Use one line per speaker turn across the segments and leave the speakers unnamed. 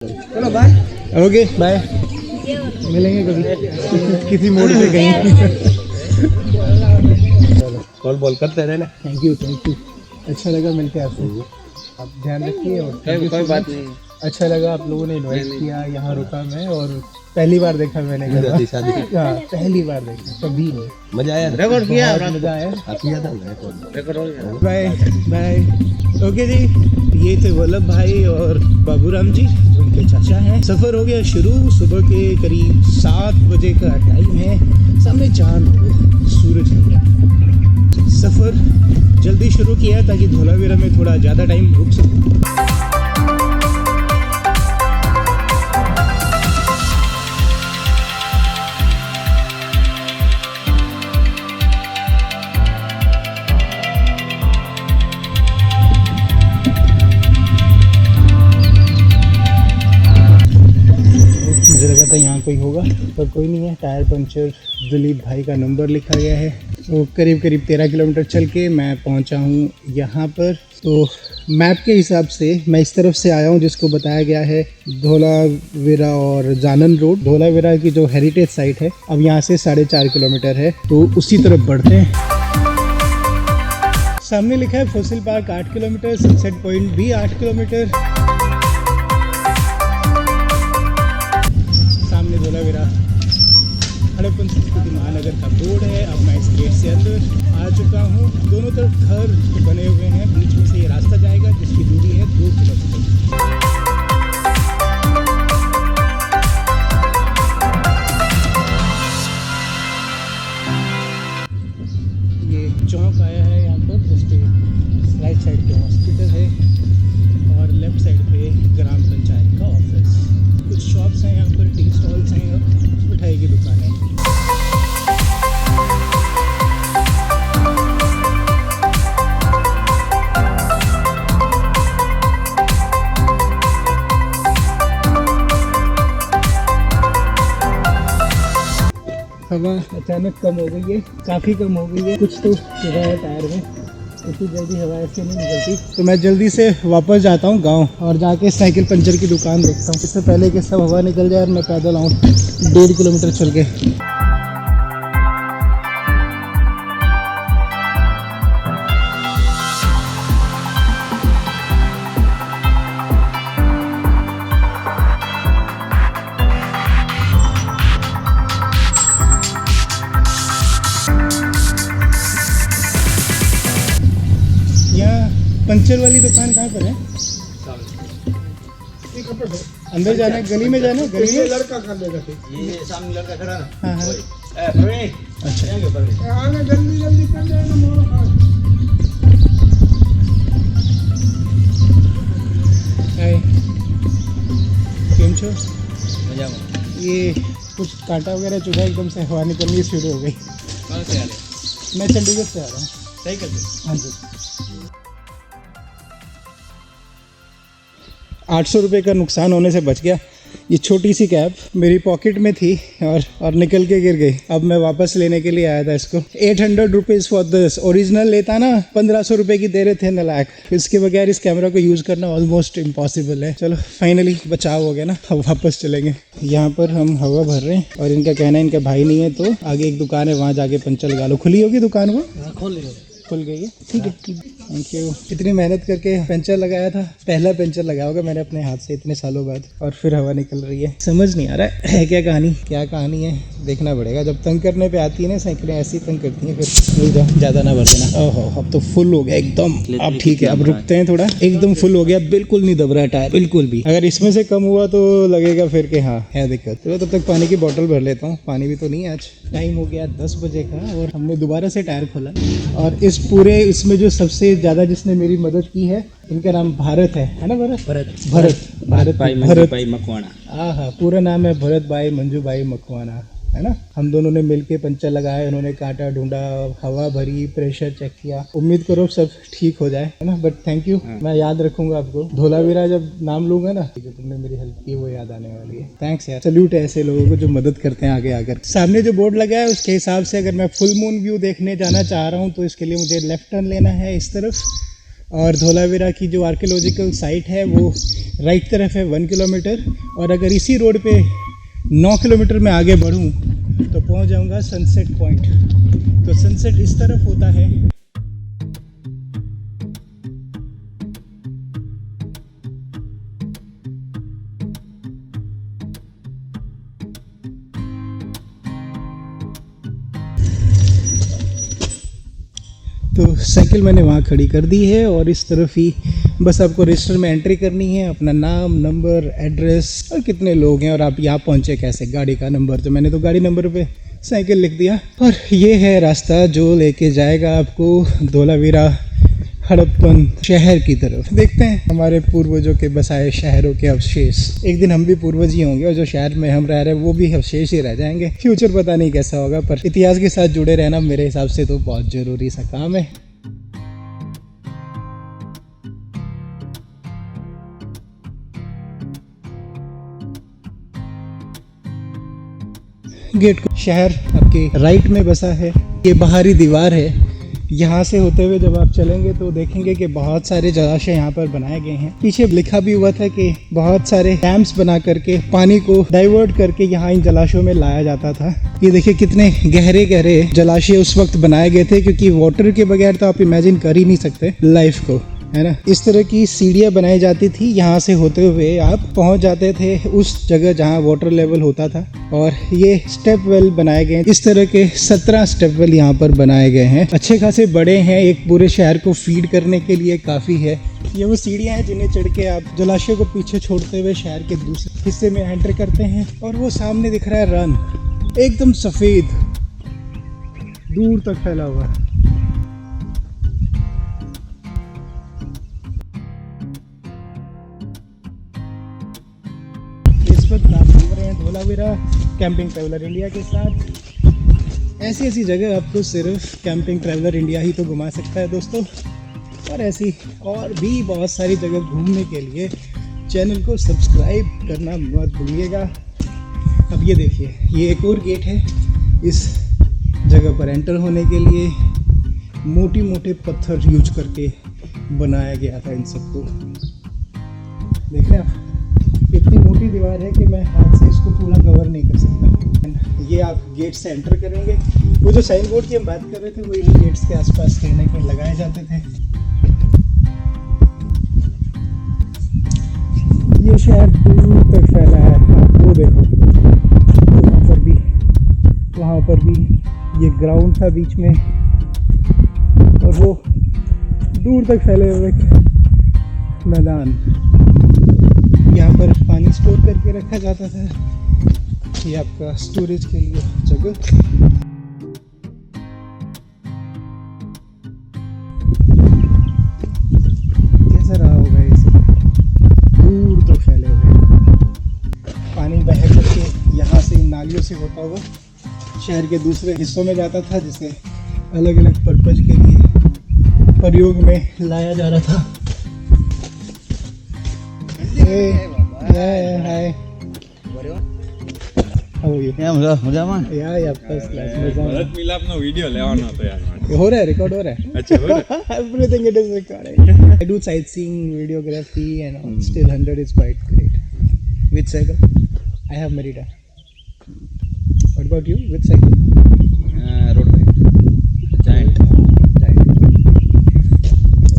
चलो bye. Okay bye, मिलेंगे कभी किसी मोड़ पे कहीं। चलो कॉल बॉल करते रहना। थैंक यू अच्छा लगा मिलके आपसे। आप ध्यान रखिए और कोई बात नहीं। अच्छा लगा आप लोगों ने इन्वाइट किया, यहाँ रुका मैं और पहली बार देखा मैंने शादी। हाँ पहली बार देखा, कभी नहीं। मजा आया, रिकॉर्ड किया, मजा आया। Bye bye. ओके जी, ये थे वल्लभ भाई और बाबूराम जी जो उनके चाचा हैं। सफ़र हो गया शुरू, सुबह के करीब 7 बजे का टाइम है। सामने चांद हो, सूरज है। सफ़र जल्दी शुरू किया ताकि धोलावीरा में थोड़ा ज़्यादा टाइम रुक सकूँ। मुझे लगा था यहाँ कोई होगा पर कोई नहीं है। टायर पंचर दिलीप भाई का नंबर लिखा गया है। तो करीब 13 किलोमीटर चल के मैं पहुँचा हूँ यहाँ पर। तो मैप के हिसाब से मैं इस तरफ से आया हूँ जिसको बताया गया है धोलावीरा और जानन रोड। धोलावीरा की जो हेरिटेज साइट है, अब यहाँ से 4.5 किलोमीटर है, तो उसी तरफ बढ़ते हैं। सामने लिखा है fossil park 8 kilometre, sunset point भी 8 किलोमीटर। धोलावीरा हड़प्पन संस्कृति महानगर का बोर्ड है। अब मैं इस गेट से अंदर आ चुका हूँ। दोनों तरफ घर बने हुए हैं, बीच में से ये रास्ता जाएगा जिसकी दूरी है 2 किलोमीटर। ये चौक आया है यहाँ पर, जिस पे राइट साइड पे हॉस्पिटल है और लेफ्ट साइड पे ग्राम पंचायत का ऑफिस। कुछ शॉप्स हैं यहाँ पर, टी स्टॉल्स हैं और मिठाई की दुकान है। हवा अचानक कम हो गई है, काफ़ी कम हो गई है। कुछ तो हुआ है टायर में, इतनी जल्दी हवा ऐसे नहीं निकलती। तो मैं जल्दी से वापस जाता हूँ गांव और जाके साइकिल पंचर की दुकान देखता हूँ, इससे पहले कि सब हवा निकल जाए और मैं पैदल आऊँ 1.5 किलोमीटर चल के। पंचर वाली दुकान कहाँ पर है? अंदर जाना है, गली में जाना है। गली में लड़का कर लेगा, ये सामने लड़का खड़ा है। हाँ हाँ अच्छा आगे जल्दी कर जाएगा मोड़। केम छो? मजा में। ये कुछ कांटा वगैरह चुभा, एकदम से हवा निकलनी शुरू हो गई। कहाँ से आ रहे? मैं चंडीगढ़ से आ रहा हूँ। साइकिल से? हाँ जी। 800 रुपये का नुकसान होने से बच गया। ये छोटी सी कैप मेरी पॉकेट में थी और निकल के गिर गई। अब मैं वापस लेने के लिए आया था इसको। 800 रुपीज़ फॉर दिस। ओरिजिनल लेता ना 1500 रुपये की दे रहे थे नलायक। इसके बगैर इस कैमरा को यूज़ करना ऑलमोस्ट इम्पॉसिबल है। चलो फाइनली बचाव हो गया ना, अब वापस चलेंगे। यहाँ पर हम हवा भर रहे हैं और इनका कहना है इनका भाई नहीं है, तो आगे एक दुकान है, वहाँ जाके पंचर लगा लो। खुली होगी दुकान? वो खुल गई है, ठीक है। Thank you. इतनी मेहनत करके पेंचर लगाया था, पहला पेंचर लगाया होगा मैंने अपने हाथ से इतने सालों बाद, और फिर हवा निकल रही है। समझ नहीं आ रहा है क्या कहानी है, देखना पड़ेगा। जब तंग करने पे आती है ना साइकिलें, ऐसी ही तंग करती हैं। फिर ज़्यादा ना भर देना। ओहो अब तो फुल हो गया एकदम। अब ठीक है, अब रुकते हैं थोड़ा। एकदम फुल हो गया, बिल्कुल नहीं दब रहा टायर, बिल्कुल भी। अगर इसमें से कम हुआ तो लगेगा फिर कि हाँ है दिक्कत। तो तब तक पानी की बोतल भर लेता हूँ। पानी भी तो नहीं है आज। टाइम हो गया 10 बजे का और हमने दोबारा से टायर खोला। और इस पूरे इसमें जो सबसे ज़्यादा जिसने मेरी मदद की है, इनका नाम भारत है ना? भरत भाई मकवाना। हाँ, पूरा नाम है भरत भाई मंजू भाई मकवाना, है ना। हम दोनों ने मिलके पंचर लगाया, उन्होंने काटा ढूंढा, हवा भरी, प्रेशर चेक किया। उम्मीद करो सब ठीक हो जाए, है ना। बट थैंक यू, मैं याद रखूंगा आपको। धोलावीरा जब नाम लूंगा ना, जो तुमने मेरी हेल्प की वो याद आने वाली है। थैंक्स यार, सल्यूट है ऐसे लोगों को जो मदद करते हैं आगे आकर। सामने जो बोर्ड लगा है उसके हिसाब से अगर मैं फुल मून व्यू देखने जाना चाह रहा हूँ तो इसके लिए मुझे लेफ्ट टर्न लेना है इस तरफ। और धोलावीरा की जो आर्कियोलॉजिकल साइट है वो राइट तरफ है 1 किलोमीटर, और अगर इसी रोड पे 9 किलोमीटर में आगे बढ़ूँ तो पहुंच जाऊंगा सनसेट पॉइंट। तो सनसेट इस तरफ होता है। तो साइकिल मैंने वहाँ खड़ी कर दी है और इस तरफ ही बस आपको रजिस्टर में एंट्री करनी है, अपना नाम, नंबर, एड्रेस और कितने लोग हैं और आप यहाँ पहुँचे कैसे, गाड़ी का नंबर। तो मैंने तो गाड़ी नंबर पे साइकिल लिख दिया। और ये है रास्ता जो लेके जाएगा आपको धोलावीरा हड़प्पन शहर की तरफ। देखते हैं हमारे पूर्वजों के बसाए शहरों के अवशेष। एक दिन हम भी पूर्वज ही होंगे और जो शहर में हम रह रहे हैं वो भी अवशेष ही रह जाएंगे। फ्यूचर पता नहीं कैसा होगा, पर इतिहास के साथ जुड़े रहना मेरे हिसाब से तो बहुत जरूरी सा काम है। गेट को शहर आपके राइट में बसा है। ये बाहरी दीवार है। यहाँ से होते हुए जब आप चलेंगे तो देखेंगे कि बहुत सारे जलाशय यहाँ पर बनाए गए हैं। पीछे लिखा भी हुआ था कि बहुत सारे डैम्स बना करके पानी को डाइवर्ट करके यहाँ इन जलाशयों में लाया जाता था। ये देखिए कितने गहरे गहरे जलाशय उस वक्त बनाए गए थे, क्योंकि वाटर के बगैर तो आप इमेजिन कर ही नहीं सकते लाइफ को, है ना। इस तरह की सीढ़ियाँ बनाई जाती थी। यहाँ से होते हुए आप पहुँच जाते थे उस जगह जहाँ वाटर लेवल होता था। और ये स्टेप वेल बनाए गए हैं। इस तरह के 17 स्टेप वेल यहाँ पर बनाए गए हैं। अच्छे खासे बड़े हैं, एक पूरे शहर को फीड करने के लिए काफ़ी है। ये वो सीढ़ियाँ हैं जिन्हें चढ़ के आप जलाशय को पीछे छोड़ते हुए शहर के दूसरे हिस्से में एंटर करते हैं। और वो सामने दिख रहा है रन, एकदम सफ़ेद, दूर तक फैला हुआ है। आप घूम रहे हैं धोलावीरा कैंपिंग ट्रैवलर इंडिया के साथ। ऐसी जगह आपको सिर्फ कैंपिंग ट्रैवलर इंडिया ही तो घुमा सकता है दोस्तों। और ऐसी और भी बहुत सारी जगह घूमने के लिए चैनल को सब्सक्राइब करना मत भूलिएगा। अब ये देखिए, ये एक और गेट है। इस जगह पर एंटर होने के लिए मोटे मोटे पत्थर यूज करके बनाया गया था इन सबको। देख रहे हैं आप, इतनी मोटी दीवार है कि मैं हाथ से इसको पूरा कवर नहीं कर सकता। ये आप गेट से एंटर करेंगे। वो जो साइन बोर्ड की हम बात कर रहे थे वो इन्हीं गेट्स के आसपास कहीं ना कहीं लगाए जाते थे। ये शहर दूर तक फैला है। वो देखो, वहाँ पर भी ये ग्राउंड था बीच में, और वो दूर तक फैले हुए मैदान। यहाँ पर पानी स्टोर करके रखा जाता था। ये आपका स्टोरेज के लिए जगह। कैसा रहा होगा ये सब, दूर तक फैले हुए पानी बह करके यहाँ से इन नालियों से होता हुआ शहर के दूसरे हिस्सों में जाता था, जिसे अलग अलग पर्पज के लिए प्रयोग में लाया जा रहा था। Hi. How are you?
મજામાં.
Yeah, first class. મજામાં.
ભરત મિલાપનો વિડિયો લેવાનો હતો યાર માટે.
हो रहा है, रिकॉर्ड हो रहा है.
अच्छा हो रहा है.
Everything it is recorded. I do sightseeing, videography and all. Still 100 is quite great. Which cycle? I have Merida. What about you? Which cycle?
Road पे जायंट.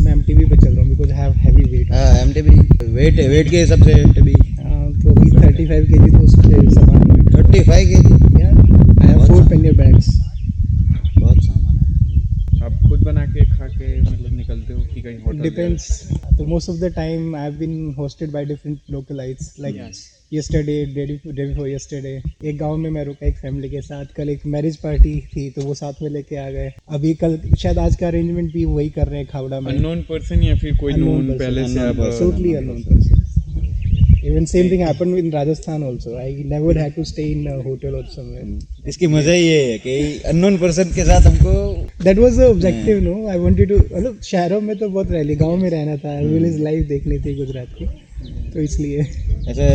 मैं MTB पे चल रहा हूँ because I have heavy weight.
MTB weight के हिसाब से MTB
तो अभी 35 kg तो उसके सामान है.
35 kg.
Yeah, I have 4 pannier bags.
बहुत सामान है.
आप खुद बना के खा के मतलब निकलते हो कि कहीं hotel?
Depends. So most of the time I've been hosted by different localites. Like yesterday, day before yesterday, एक गांव में मैं रुका एक फैमिली के साथ. कल एक मैरिज पार्टी थी तो वो साथ में लेके आ गए. अभी कल शायद आज का अरेंजमेंट भी वही कर रहे हैं खावड़ा में.
अननोन पर्सन या फिर कोई नोन पहले से आप?
Absolutely unknown person. Even same thing happened in Rajasthan also. I never had to stay in a hotel or somewhere.
इसकी मजा ये है कि अननोन पर्सन के साथ हमको.
That was the objective, no? I wanted to, मतलब शहरों में तो बहुत रह ली, गाँव में रहना था. विलेज लाइफ देखनी थी गुजरात की, तो इसलिए.
ऐसे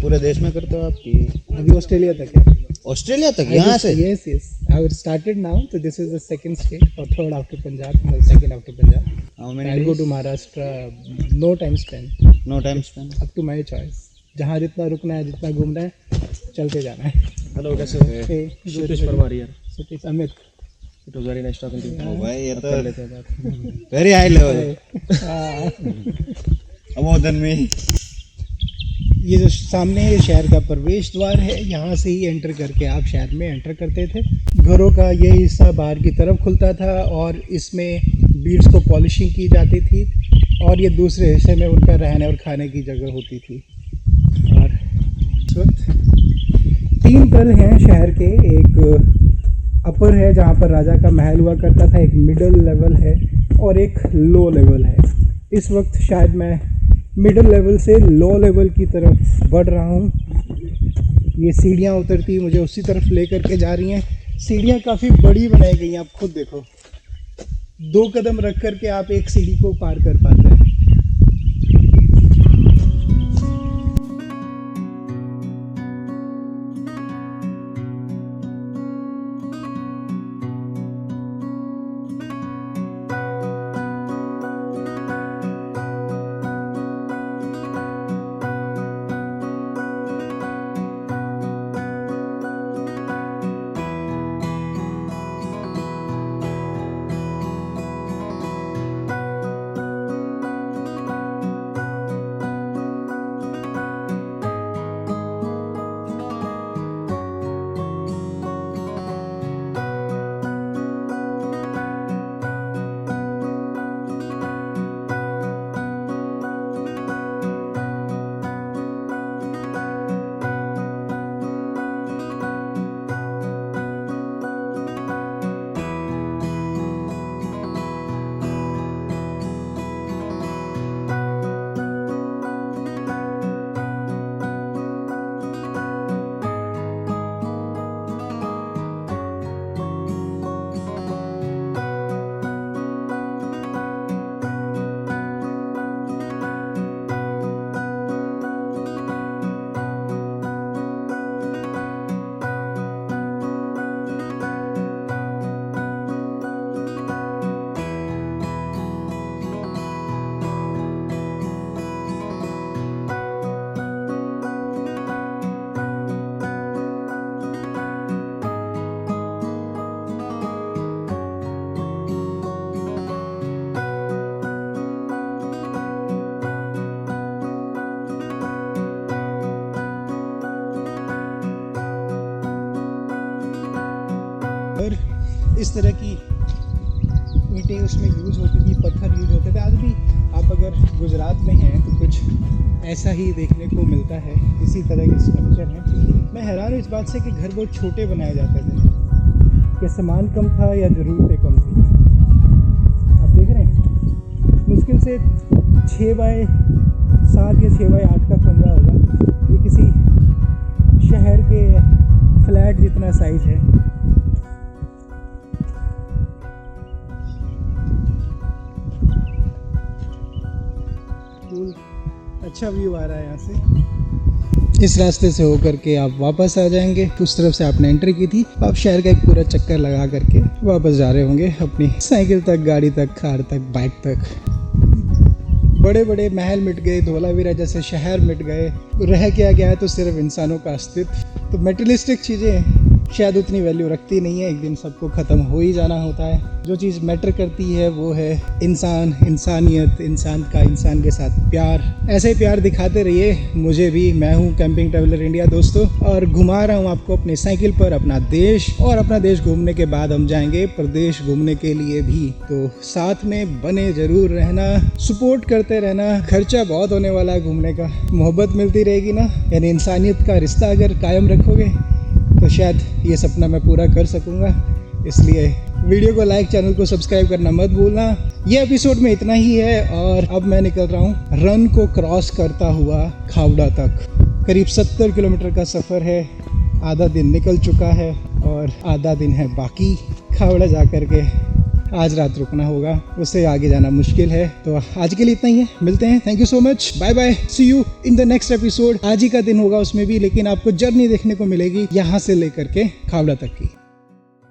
पूरे देश में करते हो आप कि
अभी ऑस्ट्रेलिया तक है.
ऑस्ट्रेलिया तक यहाँ से?
Yes. I have started now. So this is the second state or third after Punjab, no, second after Punjab.
How
I'll
many
go
days?
to Maharashtra. No time spent.
No time spent.
Up to my choice. जहाँ जितना रुकना है, जितना घूमना है, चलते जाना है.
हेलो कैसे हो?
Hey,
सतीश परमार यार.
Satish, Amit.
It was very nice talking to you.
ओ भाई ये
कर
तो
लेते हैं बात.
Very high level.
हाँ.
About then me.
ये जो सामने ये शहर का प्रवेश द्वार है, यहाँ से ही एंटर करके आप शहर में एंटर करते थे. घरों का ये हिस्सा बाहर की तरफ खुलता था और इसमें बीड्स को पॉलिशिंग की जाती थी और ये दूसरे हिस्से में उनका रहने और खाने की जगह होती थी. और इस वक्त 3 तल हैं शहर के. एक अपर है जहाँ पर राजा का महल हुआ करता था, एक मिडिल लेवल है और एक लो लेवल है. इस वक्त शायद मैं मिडिल लेवल से लो लेवल की तरफ बढ़ रहा हूँ. ये सीढ़ियाँ उतरती मुझे उसी तरफ ले करके जा रही हैं. सीढ़ियाँ काफ़ी बड़ी बनाई गई हैं, आप खुद देखो. 2 कदम रख करके आप एक सीढ़ी को पार कर पाते हैं. और इस तरह की ईंटें उसमें यूज़ होती थी, पत्थर यूज़ होते थे. आज भी आप अगर गुजरात में हैं तो कुछ ऐसा ही देखने को मिलता है. इसी तरह के स्ट्रक्चर हैं. मैं हैरान हूँ इस बात से कि घर बहुत छोटे बनाए जाते थे. क्या सामान कम था या ज़रूरतें कम थी? आप देख रहे हैं मुश्किल से 6 बाय 7 या 6 बाय 8 का कमरा होगा. ये किसी शहर के फ्लैट जितना साइज है. अच्छा व्यू आ रहा है यहाँ से. इस रास्ते से होकर के आप वापस आ जाएंगे. उस तरफ से आपने एंट्री की थी, आप शहर का एक पूरा चक्कर लगा करके वापस जा रहे होंगे अपनी साइकिल तक, गाड़ी तक, कार तक, बाइक तक. बड़े बड़े महल मिट गए, धोलावीरा जैसे शहर मिट गए. रह क्या गया है तो सिर्फ इंसानों का अस्तित्व. तो मेटेरियलिस्टिक चीज़ें शायद उतनी वैल्यू रखती नहीं है. एक दिन सबको ख़त्म हो ही जाना होता है. जो चीज़ मैटर करती है वो है इंसान, इंसानियत, इंसान का इंसान के साथ प्यार. ऐसे प्यार दिखाते रहिए मुझे भी. मैं हूँ कैंपिंग ट्रैवलर इंडिया दोस्तों, और घुमा रहा हूँ आपको अपने साइकिल पर अपना देश. और अपना देश घूमने के बाद हम जाएंगे प्रदेश घूमने के लिए भी. तो साथ में बने जरूर रहना, सपोर्ट करते रहना. खर्चा बहुत होने वाला है घूमने का, मोहब्बत मिलती रहेगी ना. यानी इंसानियत का रिश्ता अगर कायम रखोगे तो शायद ये सपना मैं पूरा कर सकूँगा. इसलिए वीडियो को लाइक, चैनल को सब्सक्राइब करना मत भूलना. ये एपिसोड में इतना ही है और अब मैं निकल रहा हूँ रन को क्रॉस करता हुआ खावड़ा तक. करीब 70 किलोमीटर का सफ़र है. आधा दिन निकल चुका है और आधा दिन है बाकी. खावड़ा जा कर के आज रात रुकना होगा, उससे आगे जाना मुश्किल है. तो आज के लिए इतना ही है. मिलते हैं. Thank you so much. Bye bye. See you in the next episode. आज ही का दिन होगा उसमें भी, लेकिन आपको जर्नी देखने को मिलेगी यहाँ से लेकर के खावड़ा तक की.